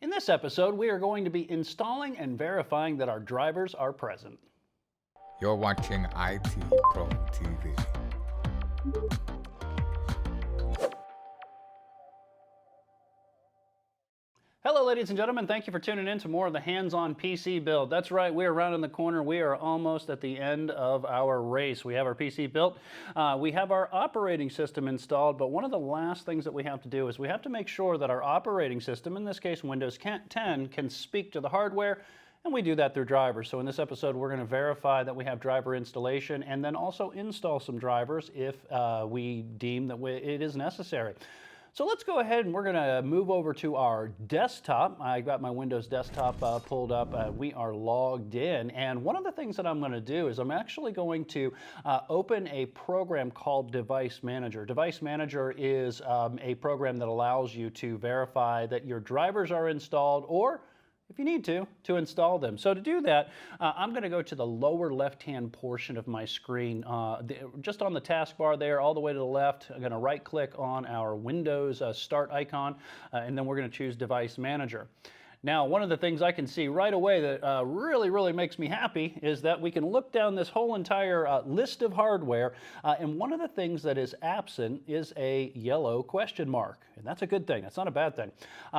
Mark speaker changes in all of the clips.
Speaker 1: In this episode, we are going to be installing and verifying that our drivers are present.
Speaker 2: You're watching IT Pro TV.
Speaker 1: Hello, ladies and gentlemen. Thank you for tuning in to more of the hands-on PC build. That's right, we are rounding the corner. We are almost at the end of our race. We have our PC built. We have our operating system installed, but one of the last things that we have to do is we have to make sure that our operating system, in this case Windows 10, can speak to the hardware, and we do that through drivers. So in this episode, we're going to verify that we have driver installation and then also install some drivers if we deem that it is necessary. So let's go ahead and we're going to move over to our desktop. I got my Windows desktop pulled up. We are logged in. And one of the things that I'm going to do is I'm actually going to open a program called Device Manager. Device Manager is a program that allows you to verify that your drivers are installed, or if you need to install them. So to do that, I'm going to go to the lower left-hand portion of my screen, just on the taskbar there, all the way to the left. I'm going to right-click on our Windows Start icon, and then we're going to choose Device Manager. Now, one of the things I can see right away that really makes me happy is that we can look down this whole entire list of hardware, and one of the things that is absent is a yellow question mark, and that's a good thing. That's not a bad thing.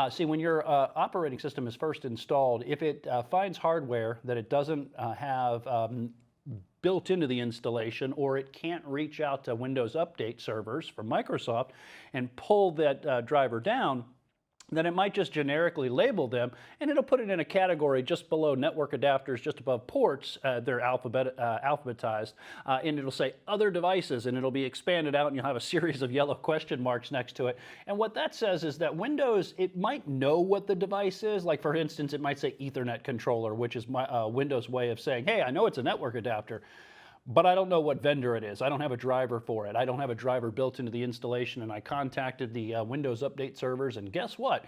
Speaker 1: See, when your operating system is first installed, if it finds hardware that it doesn't have built into the installation, or it can't reach out to Windows Update servers from Microsoft and pull that driver down, then it might just generically label them, and it'll put it in a category just below network adapters, just above ports. They're alphabetized, and it'll say other devices, and it'll be expanded out, and you'll have a series of yellow question marks next to it. And what that says is that Windows, it might know what the device is. Like, for instance, it might say Ethernet controller, which is my Windows way of saying, hey, I know it's a network adapter, but I don't know what vendor it is. I don't have a driver for it. I don't have a driver built into the installation, and I contacted the Windows Update servers, and guess what?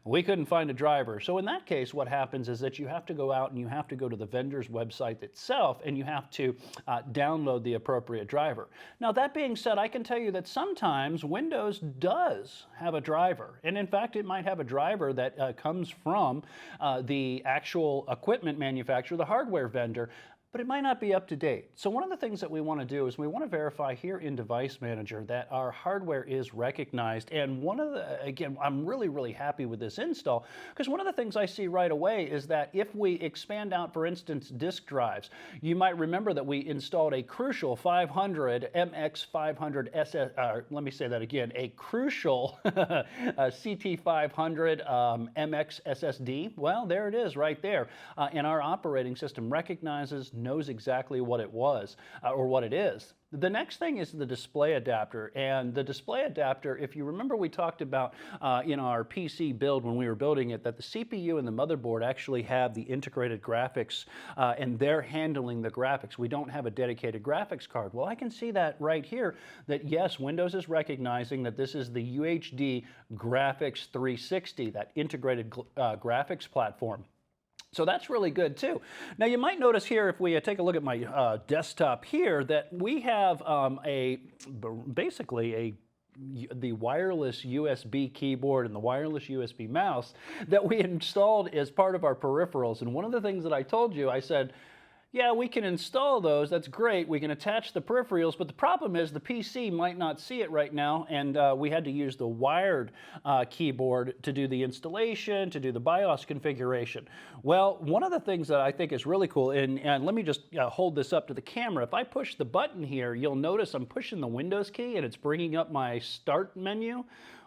Speaker 1: We couldn't find a driver. So in that case, what happens is that you have to go out and you have to go to the vendor's website itself, and you have to download the appropriate driver. Now, that being said, I can tell you that sometimes Windows does have a driver. And in fact, it might have a driver that comes from the actual equipment manufacturer, the hardware vendor, but it might not be up to date. So one of the things that we want to do is we want to verify here in Device Manager that our hardware is recognized. And one of the, again, I'm really happy with this install, because one of the things I see right away is that if we expand out, for instance, disk drives, you might remember that we installed a Crucial 500 MX500 SS, let me say that again, a Crucial CT500 MX SSD. Well, there it is right there. And our operating system recognizes, knows exactly what it was or what it is. The next thing is the display adapter. And the display adapter, if you remember, we talked about in our PC build when we were building it, that the CPU and the motherboard actually have the integrated graphics, and they're handling the graphics. We don't have a dedicated graphics card. Well, I can see that right here, that yes, Windows is recognizing that this is the UHD Graphics 360, that integrated graphics platform. So that's really good too. Now you might notice here, if we take a look at my desktop here, that we have basically the wireless USB keyboard and the wireless USB mouse that we installed as part of our peripherals. And one of the things that I told you, I said, yeah, we can install those, that's great, we can attach the peripherals, but the problem is the PC might not see it right now, and we had to use the wired keyboard to do the installation, to do the BIOS configuration. Well, one of the things that I think is really cool, and let me just hold this up to the camera. If I push the button here, you'll notice I'm pushing the Windows key and it's bringing up my Start menu.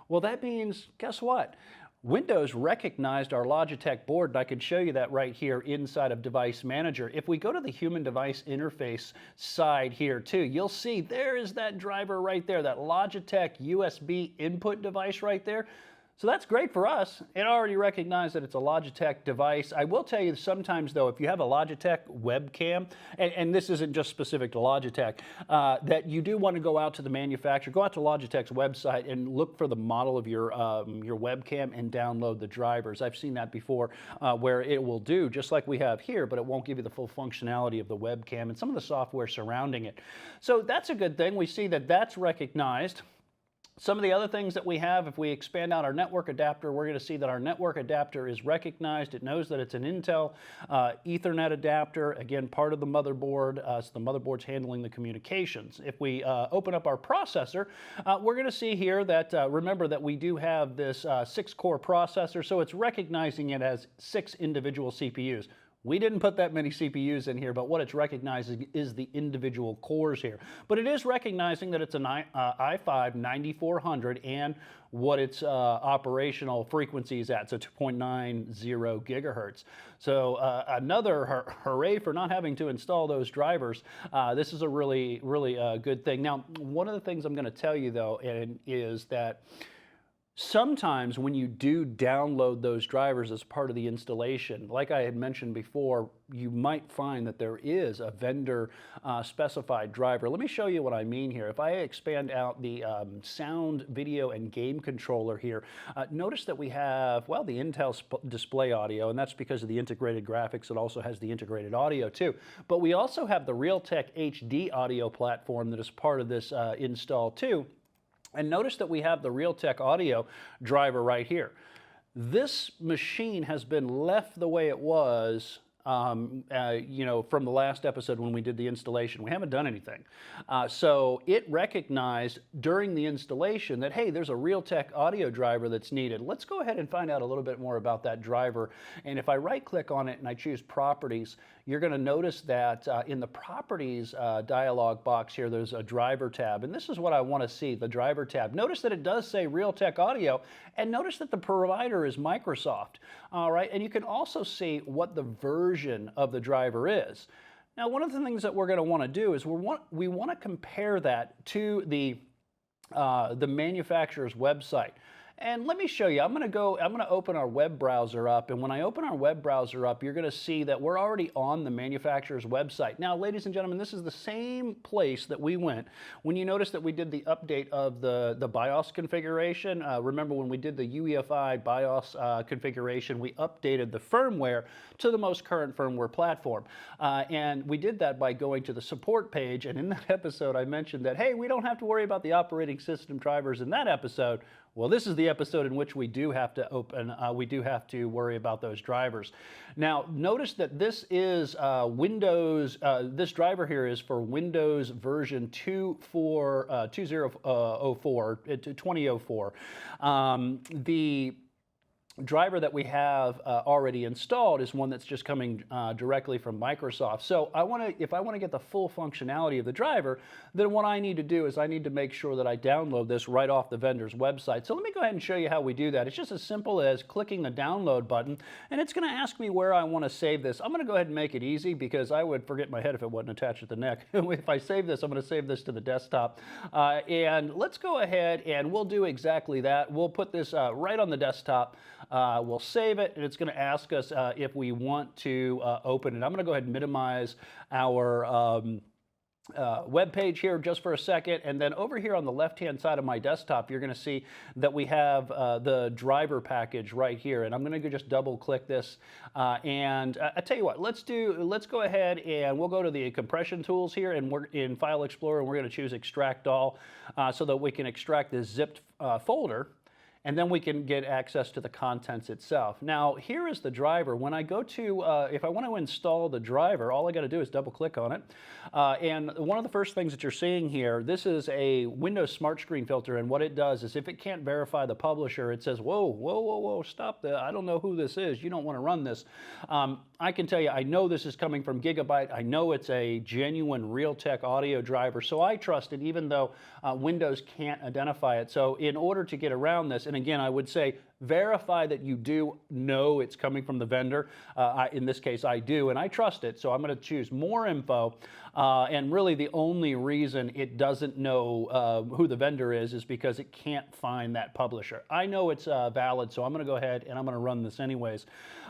Speaker 1: Well, that means, guess what? Windows recognized our Logitech board, and I can show you that right here inside of Device Manager. If we go to the Human Device Interface side here too, you'll see there is that driver right there, that Logitech USB input device right there. So that's great for us. It already recognized that it's a Logitech device. I will tell you sometimes, though, if you have a Logitech webcam, and this isn't just specific to Logitech, that you do want to go out to the manufacturer, go out to Logitech's website and look for the model of your webcam and download the drivers. I've seen that before where it will do just like we have here, but it won't give you the full functionality of the webcam and some of the software surrounding it. So that's a good thing. We see that that's recognized. Some of the other things that we have, if we expand out our network adapter, we're going to see that our network adapter is recognized. It knows that it's an Intel Ethernet adapter, again, part of the motherboard, so the motherboard's handling the communications. If we open up our processor, we're going to see here that, remember that we do have this 6-core processor, so it's recognizing it as 6 individual CPUs. We didn't put that many CPUs in here, but what it's recognizing is the individual cores here. But it is recognizing that it's an i5-9400 and what its operational frequency is at, so 2.90 gigahertz. So another hooray for not having to install those drivers. This is a really good thing. Now, one of the things I'm going to tell you, though, is that sometimes when you do download those drivers as part of the installation, like I had mentioned before, you might find that there is a vendor specified driver. Let me show you what I mean here. If I expand out the sound, video, and game controller here, notice that we have, well, the Intel display audio, and that's because of the integrated graphics. It also has the integrated audio too. But we also have the Realtek HD audio platform that is part of this install too. And notice that we have the Realtek audio driver right here. This machine has been left the way it was from the last episode when we did the installation. We haven't done anything. So it recognized during the installation that, hey, there's a Realtek audio driver that's needed. Let's go ahead and find out a little bit more about that driver. And if I right-click on it and I choose Properties, you're going to notice that in the Properties dialog box here, there's a driver tab. And this is what I want to see, the driver tab. Notice that it does say Realtek Audio, and notice that the provider is Microsoft. All right, and you can also see what the version of the driver is. Now, one of the things that we're going to want to do is we want to compare that to the manufacturer's website. And let me show you. I'm going to open our web browser up, and when I open our web browser up, you're going to see that we're already on the manufacturer's website. Now, ladies and gentlemen, this is the same place that we went when you notice that we did the update of the BIOS configuration. Remember when we did the UEFI BIOS configuration, we updated the firmware to the most current firmware platform. And we did that by going to the support page, and in that episode, I mentioned that, hey, we don't have to worry about the operating system drivers in that episode. Well, this is the episode in which we do have to worry about those drivers. Now, notice that this is Windows, this driver here is for Windows version 2004. The driver that we have already installed is one that's just coming directly from Microsoft. So if I want to get the full functionality of the driver, then what I need to do is I need to make sure that I download this right off the vendor's website. So let me go ahead and show you how we do that. It's just as simple as clicking the download button, and it's going to ask me where I want to save this. I'm going to go ahead and make it easy because I would forget my head if it wasn't attached at the neck. If I save this, I'm going to save this to the desktop. And let's go ahead and we'll do exactly that. We'll put this right on the desktop. We'll save it, and it's going to ask us if we want to open it. I'm going to go ahead and minimize our web page here just for a second, and then over here on the left-hand side of my desktop, you're going to see that we have the driver package right here, and I'm going to just double-click this. And I tell you what, let's go ahead and we'll go to the compression tools here, and we're in File Explorer, and we're going to choose Extract All, so that we can extract this zipped folder. And then we can get access to the contents itself. Now, here is the driver. When I go to, if I want to install the driver, all I got to do is double click on it. And one of the first things that you're seeing here, this is a Windows Smart Screen filter, and what it does is if it can't verify the publisher, it says, whoa, stop that. I don't know who this is. You don't want to run this. I can tell you, I know this is coming from Gigabyte. I know it's a genuine Realtek audio driver, so I trust it even though Windows can't identify it. So in order to get around this, and again, I would say verify that you do know it's coming from the vendor. In this case, I do, and I trust it, so I'm going to choose More Info. And really the only reason it doesn't know who the vendor is because it can't find that publisher. I know it's valid, so I'm going to go ahead and I'm going to run this anyways.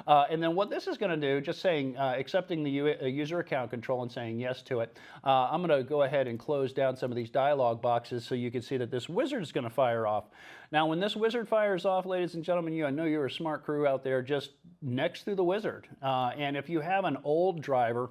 Speaker 1: And then what this is going to do, just saying, accepting the user account control and saying yes to it, I'm going to go ahead and close down some of these dialog boxes so you can see that this wizard is going to fire off. Now, when this wizard fires off, ladies and gentlemen, I know you're a smart crew out there, just next through the wizard. And if you have an old driver,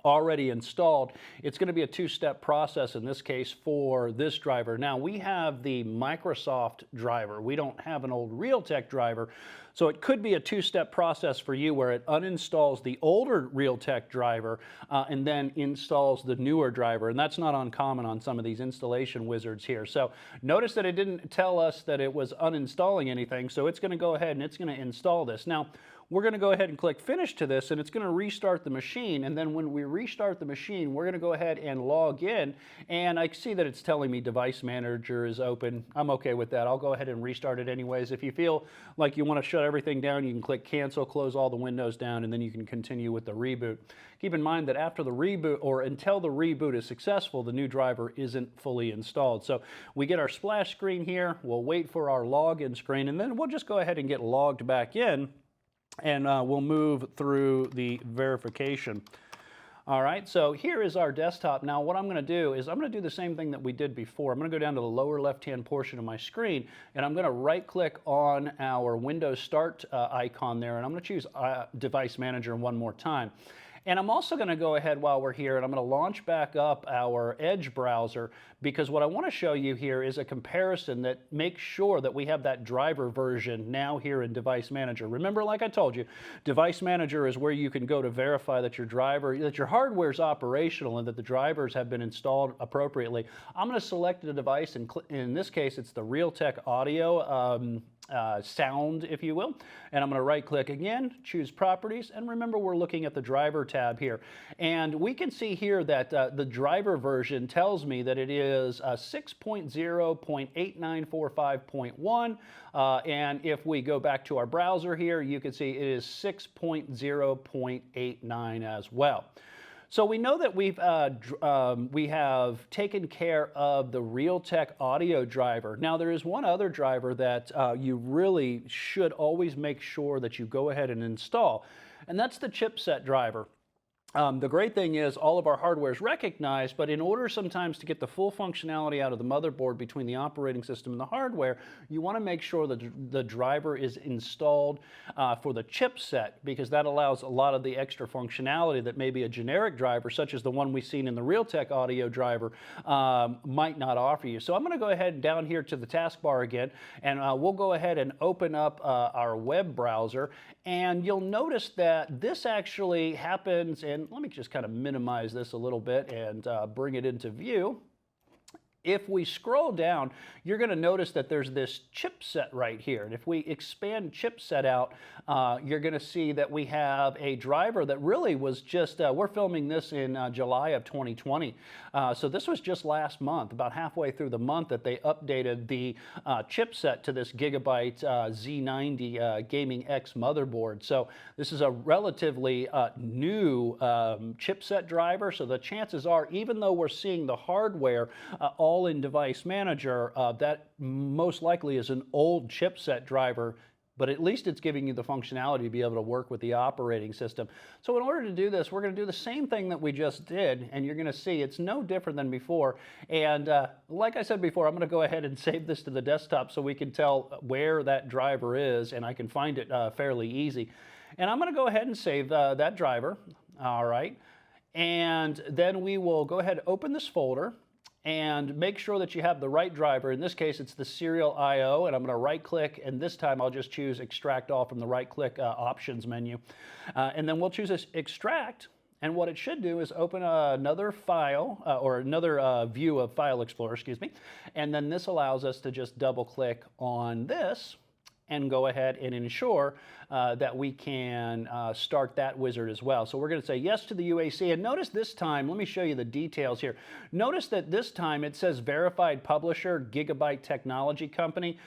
Speaker 1: already installed. It's going to be a two-step process in this case for this driver. Now we have the Microsoft driver. We don't have an old Realtek driver. So it could be a two-step process for you where it uninstalls the older Realtek driver and then installs the newer driver. And that's not uncommon on some of these installation wizards here. So notice that it didn't tell us that it was uninstalling anything. So it's going to go ahead and it's going to install this. Now, we're going to go ahead and click Finish to this, and it's going to restart the machine. And then when we restart the machine, we're going to go ahead and log in. And I see that it's telling me Device Manager is open. I'm okay with that. I'll go ahead and restart it anyways. If you feel like you want to shut everything down, you can click Cancel, close all the windows down, and then you can continue with the reboot. Keep in mind that after the reboot, or until the reboot is successful, the new driver isn't fully installed. So we get our splash screen here. We'll wait for our login screen, and then we'll just go ahead and get logged back in. And we'll move through the verification. All right, so here is our desktop. Now what I'm going to do is I'm going to do the same thing that we did before. I'm going to go down to the lower left-hand portion of my screen, and I'm going to right-click on our Windows Start icon there, and I'm going to choose Device Manager one more time. And I'm also going to go ahead while we're here, and I'm going to launch back up our Edge browser, because what I want to show you here is a comparison that makes sure that we have that driver version now here in Device Manager. Remember, like I told you, Device Manager is where you can go to verify that your hardware is operational and that the drivers have been installed appropriately. I'm going to select the device, and in this case, it's the Realtek Audio sound, if you will. And I'm going to right click again, choose properties, and remember we're looking at the driver tab here. And we can see here that the driver version tells me that it is 6.0.8945.1, and if we go back to our browser here, you can see it is 6.0.89 as well. So we know that we have taken care of the Realtek audio driver. Now there is one other driver that you really should always make sure that you go ahead and install, and that's the chipset driver. The great thing is all of our hardware is recognized, but in order sometimes to get the full functionality out of the motherboard between the operating system and the hardware, you want to make sure that the driver is installed for the chipset, because that allows a lot of the extra functionality that maybe a generic driver, such as the one we've seen in the Realtek audio driver, might not offer you. So I'm going to go ahead down here to the taskbar again, and we'll go ahead and open up our web browser, and you'll notice that this actually happens in, let me just kind of minimize this a little bit and bring it into view. If we scroll down, you're going to notice that there's this chipset right here. And if we expand chipset out, you're going to see that we have a driver that really was just, we're filming this in July of 2020. So this was just last month, about halfway through the month, that they updated the chipset to this Gigabyte Z90 Gaming X motherboard. So this is a relatively new chipset driver. So the chances are, even though we're seeing the hardware all in Device Manager, that most likely is an old chipset driver, but at least it's giving you the functionality to be able to work with the operating system. So in order to do this, we're going to do the same thing that we just did, and you're going to see it's no different than before. And like I said before, I'm going to go ahead and save this to the desktop so we can tell where that driver is, and I can find it fairly easy. And I'm going to go ahead and save that driver. All right. And then we will go ahead and open this folder and make sure that you have the right driver. In this case, it's the serial I/O, and I'm going to right click, and this time I'll just choose extract all from the right click options menu. And then we'll choose this extract, and what it should do is open another file or another view of File Explorer, excuse me. And then this allows us to just double click on this and go ahead and ensure that we can start that wizard as well. So we're going to say yes to the UAC, and notice this time, let me show you the details here. Notice that this time it says verified publisher, Gigabyte Technology Company.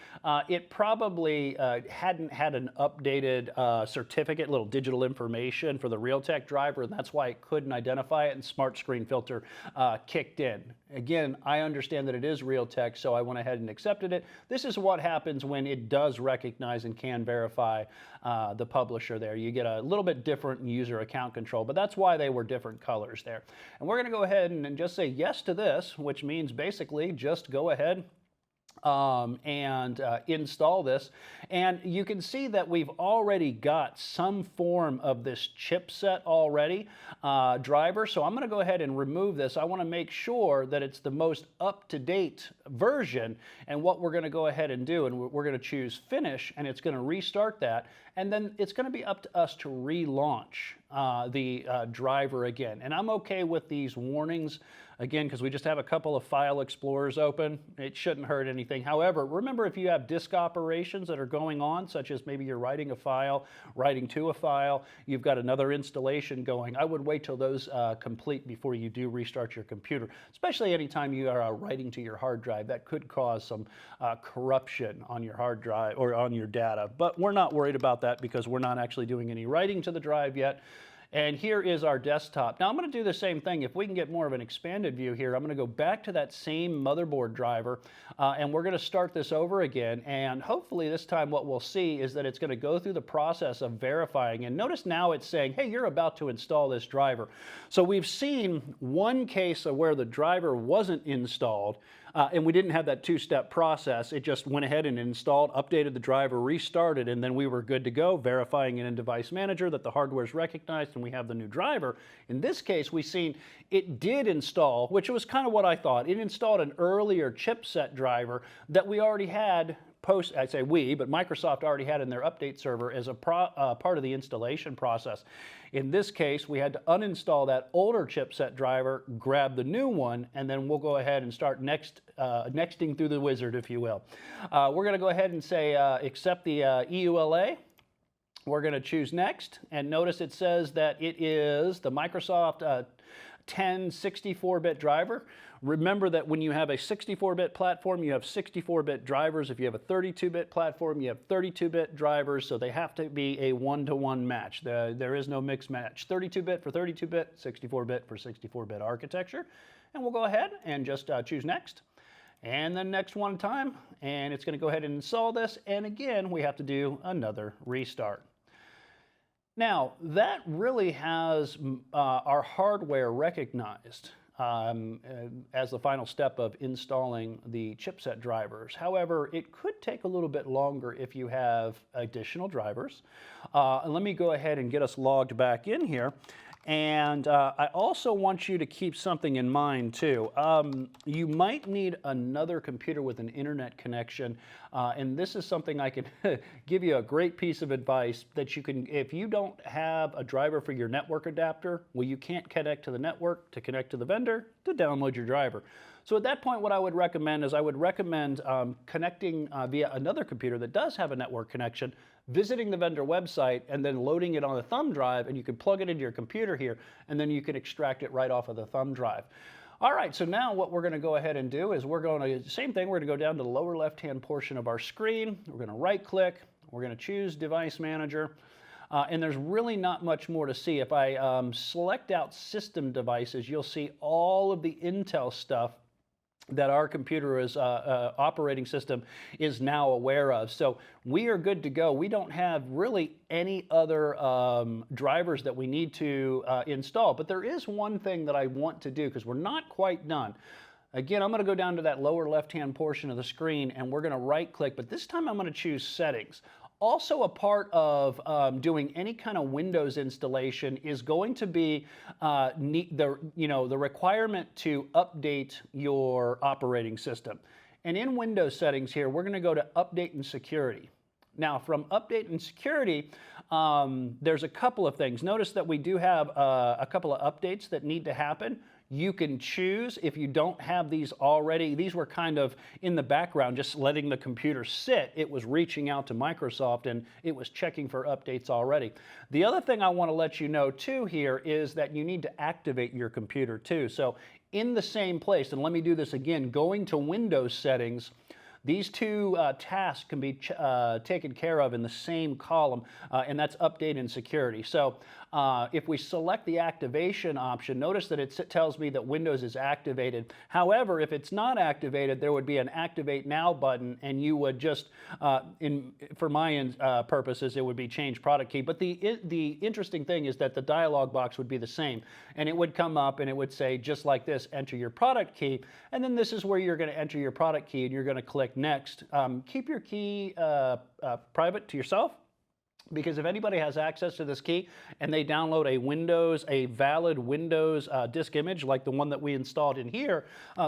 Speaker 1: It probably hadn't had an updated certificate, little digital information for the Realtek driver, and that's why it couldn't identify it, and Smart Screen Filter kicked in. Again, I understand that it is Realtek, so I went ahead and accepted it. This is what happens when it does recognize and can verify the publisher there. You get a little bit different user account control, but that's why they were different colors there. And we're going to go ahead and just say yes to this, which means basically just go ahead and install this. And you can see that we've already got some form of this chipset already driver. So I'm going to go ahead and remove this. I want to make sure that it's the most up-to-date version. And what we're going to go ahead and do, and we're going to choose Finish, and it's going to restart that. And then it's going to be up to us to relaunch the driver again. And I'm okay with these warnings, again, because we just have a couple of file explorers open. It shouldn't hurt anything. However, remember, if you have disk operations that are going on, such as maybe you're writing a file, writing to a file, you've got another installation going, I would wait till those complete before you do restart your computer, especially anytime you are writing to your hard drive. That could cause some corruption on your hard drive or on your data. But we're not worried about that because we're not actually doing any writing to the drive yet. And here is our desktop. Now I'm going to do the same thing. If we can get more of an expanded view here, I'm going to go back to that same motherboard driver, and we're going to start this over again. And hopefully this time what we'll see is that it's going to go through the process of verifying. And notice now it's saying, hey, you're about to install this driver. So we've seen one case of where the driver wasn't installed, and we didn't have that two-step process. It just went ahead and installed, updated the driver, restarted, and then we were good to go, verifying it in Device Manager that the hardware is recognized and we have the new driver. In this case, we've seen it did install, which was kind of what I thought. It installed an earlier chipset driver that we already had I'd say we, but Microsoft already had in their update server as a part of the installation process. In this case, we had to uninstall that older chipset driver, grab the new one, and then we'll go ahead and start nexting through the wizard, if you will. We're going to go ahead and say accept the EULA. We're going to choose next, and notice it says that it is the Microsoft 10 64-bit driver. Remember that when you have a 64-bit platform, you have 64-bit drivers. If you have a 32-bit platform, you have 32-bit drivers, so they have to be a one-to-one match. There is no mixed match. 32-bit for 32-bit, 64-bit for 64-bit architecture. And we'll go ahead and just choose next. And then next one time, and it's going to go ahead and install this. And again, we have to do another restart. Now, that really has our hardware recognized as the final step of installing the chipset drivers. However, it could take a little bit longer if you have additional drivers. And let me go ahead and get us logged back in here. And I also want you to keep something in mind too. You might need another computer with an internet connection, and this is something I can give you a great piece of advice that you can, if you don't have a driver for your network adapter, well, you can't connect to the network to connect to the vendor to download your driver. So at that point, what I would recommend is connecting via another computer that does have a network connection, visiting the vendor website, and then loading it on a thumb drive, and you can plug it into your computer here, and then you can extract it right off of the thumb drive. All right, so now what we're going to go ahead and do is same thing, we're going to go down to the lower left-hand portion of our screen. We're going to right-click. We're going to choose Device Manager. And there's really not much more to see. If I select out System Devices, you'll see all of the Intel stuff that our computer operating system is now aware of. So we are good to go. We don't have really any other drivers that we need to install. But there is one thing that I want to do because we're not quite done. Again, I'm going to go down to that lower left-hand portion of the screen and we're going to right-click, but this time I'm going to choose Settings. Also a part of doing any kind of Windows installation is going to be the requirement to update your operating system. And in Windows settings here, we're going to go to Update and Security. Now, from Update and Security, there's a couple of things. Notice that we do have a couple of updates that need to happen. You can choose, if you don't have these already, these were kind of in the background, just letting the computer sit. It was reaching out to Microsoft and it was checking for updates already. The other thing I want to let you know too here is that you need to activate your computer too. So in the same place, and let me do this again, going to Windows settings, these two tasks can be taken care of in the same column, and that's Update and Security. So if we select the activation option, notice that it tells me that Windows is activated. However, if it's not activated, there would be an Activate Now button, and you would just, for my purposes, it would be Change Product Key. But the interesting thing is that the dialog box would be the same, and it would come up and it would say, just like this, enter your product key, and then this is where you're going to enter your product key, and you're going to click click Next. Keep your key private to yourself, because if anybody has access to this key and they download a valid Windows disk image like the one that we installed in here,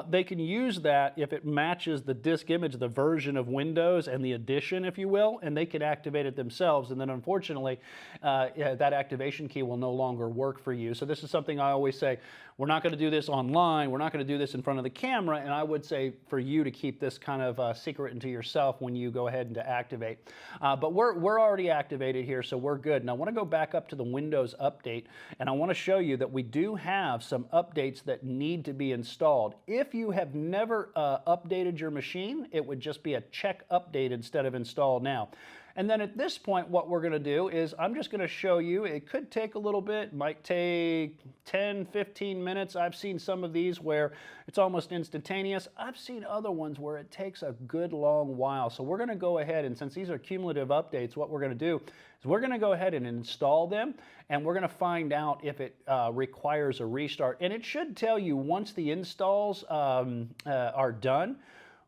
Speaker 1: they can use that if it matches the disk image, the version of Windows and the edition, if you will, and they can activate it themselves. And then unfortunately, that activation key will no longer work for you. So this is something I always say, we're not going to do this online. We're not going to do this in front of the camera. And I would say for you to keep this kind of secret into yourself when you go ahead and to activate. But we're already activated here, so we're good. And I want to go back up to the Windows update, and I want to show you that we do have some updates that need to be installed. If you have never updated your machine, it would just be a check update instead of install now. And then at this point, what we're going to do is I'm just going to show you. It could take a little bit, might take 10, 15 minutes. I've seen some of these where it's almost instantaneous. I've seen other ones where it takes a good long while. So we're going to go ahead, and since these are cumulative updates, what we're going to do is we're going to go ahead and install them, and we're going to find out if it requires a restart. And it should tell you once the installs are done,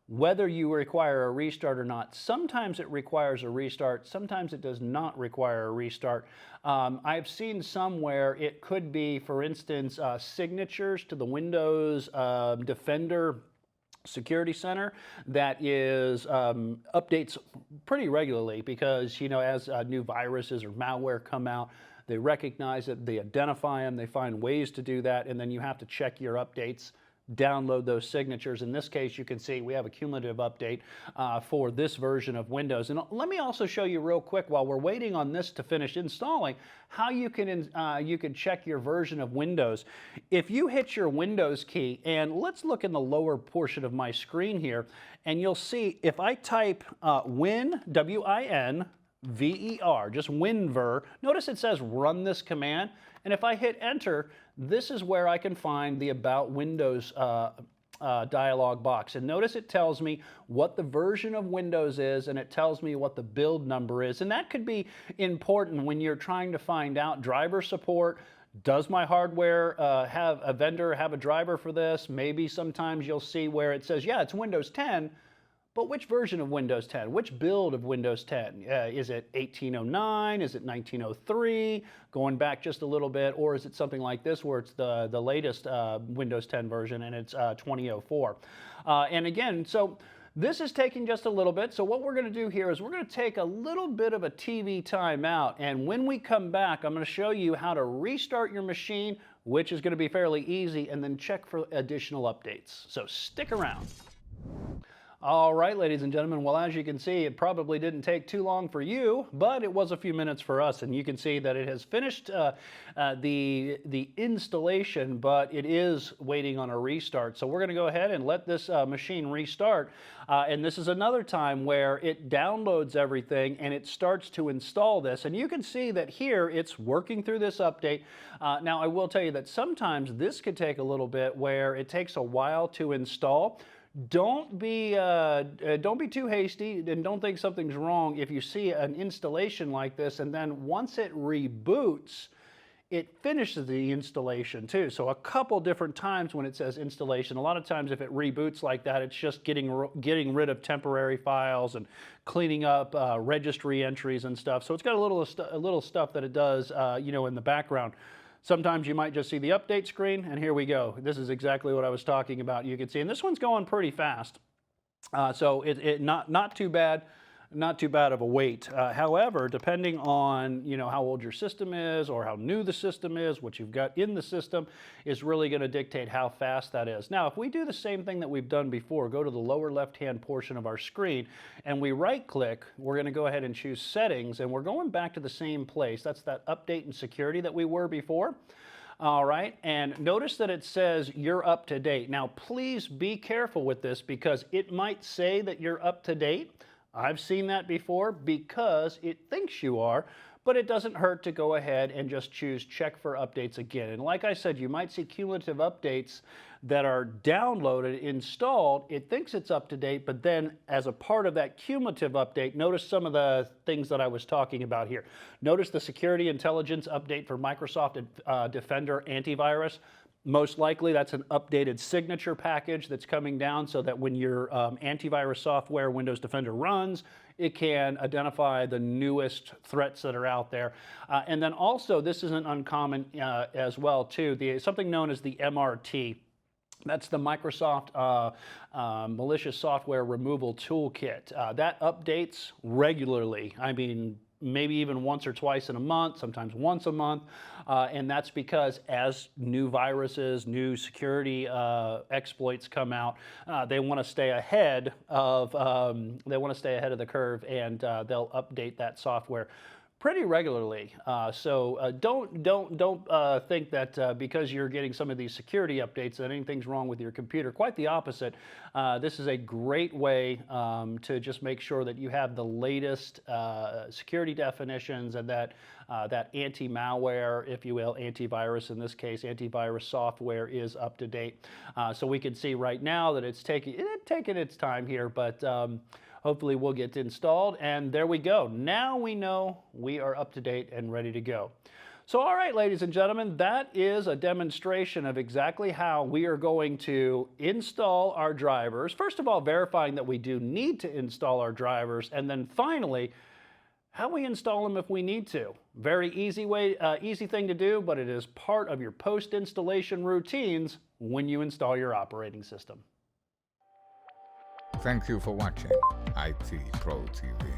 Speaker 1: whether you require a restart or not. Sometimes it requires a restart, sometimes it does not require a restart. I've seen some where it could be, for instance, signatures to the Windows Defender Security Center that is updates pretty regularly, because as new viruses or malware come out, they recognize it, they identify them, they find ways to do that, and then you have to check your updates, download those signatures. In this case, you can see we have a cumulative update for this version of Windows. And let me also show you real quick, while we're waiting on this to finish installing, how you can check your version of Windows. If you hit your Windows key, and let's look in the lower portion of my screen here, and you'll see if I type Win, W-I-N, V-E-R, just WinVer, notice it says run this command, and if I hit enter, this is where I can find the About Windows dialog box. And notice it tells me what the version of Windows is, and it tells me what the build number is. And that could be important when you're trying to find out driver support. Does my hardware have a vendor have a driver for this? Maybe sometimes you'll see where it says, yeah, it's Windows 10, but which version of Windows 10? Which build of Windows 10? Is it 1809? Is it 1903? Going back just a little bit, or is it something like this where it's the latest Windows 10 version and it's 2004? And again, so this is taking just a little bit. So what we're going to do here is we're going to take a little bit of a TV time out, and when we come back, I'm going to show you how to restart your machine, which is going to be fairly easy, and then check for additional updates. So stick around. All right, ladies and gentlemen, well, as you can see, it probably didn't take too long for you, but it was a few minutes for us, and you can see that it has finished the installation, but it is waiting on a restart. So we're going to go ahead and let this machine restart, and this is another time where it downloads everything and it starts to install this, and you can see that here it's working through this update. Now, I will tell you that sometimes this could take a little bit, where it takes a while to install. Don't be too hasty, and don't think something's wrong if you see an installation like this, and then once it reboots, it finishes the installation too. So a couple different times when it says installation, a lot of times if it reboots like that, it's just getting rid of temporary files and cleaning up registry entries and stuff. So it's got a little stuff that it does, in the background. Sometimes you might just see the update screen, and here we go. This is exactly what I was talking about. You can see, and this one's going pretty fast. So not too bad. Not too bad of a wait. However, depending on how old your system is or how new the system is, what you've got in the system is really going to dictate how fast that is. Now, if we do the same thing that we've done before, go to the lower left-hand portion of our screen and we right-click, we're going to go ahead and choose Settings, and we're going back to the same place. That's that Update and Security that we were before. All right, and notice that it says you're up to date. Now, please be careful with this, because it might say that you're up to date. I've seen that before, because it thinks you are, but it doesn't hurt to go ahead and just choose check for updates again. And like I said, you might see cumulative updates that are downloaded, installed. It thinks it's up to date, but then as a part of that cumulative update, notice some of the things that I was talking about here. Notice the security intelligence update for Microsoft Defender antivirus. Most likely that's an updated signature package that's coming down so that when your antivirus software, Windows Defender, runs, it can identify the newest threats that are out there. And then also, this isn't uncommon as well too, something known as the MRT. That's the Microsoft Malicious Software Removal Toolkit. That updates regularly. I mean, maybe even once or twice in a month, sometimes once a month. And that's because as new viruses, new security exploits come out, they want to stay ahead of the curve, and they'll update that software pretty regularly. So don't think that because you're getting some of these security updates that anything's wrong with your computer. Quite the opposite. This is a great way to just make sure that you have the latest security definitions, and that that anti-malware, if you will, antivirus in this case, antivirus software is up to date. So we can see right now that it's taking its time here, but hopefully we'll get installed, and there we go. Now we know we are up to date and ready to go. So all right, ladies and gentlemen, that is a demonstration of exactly how we are going to install our drivers. First of all, verifying that we do need to install our drivers, and then finally, how we install them if we need to. Very easy thing to do, but it is part of your post-installation routines when you install your operating system.
Speaker 2: Thank you for watching IT Pro TV.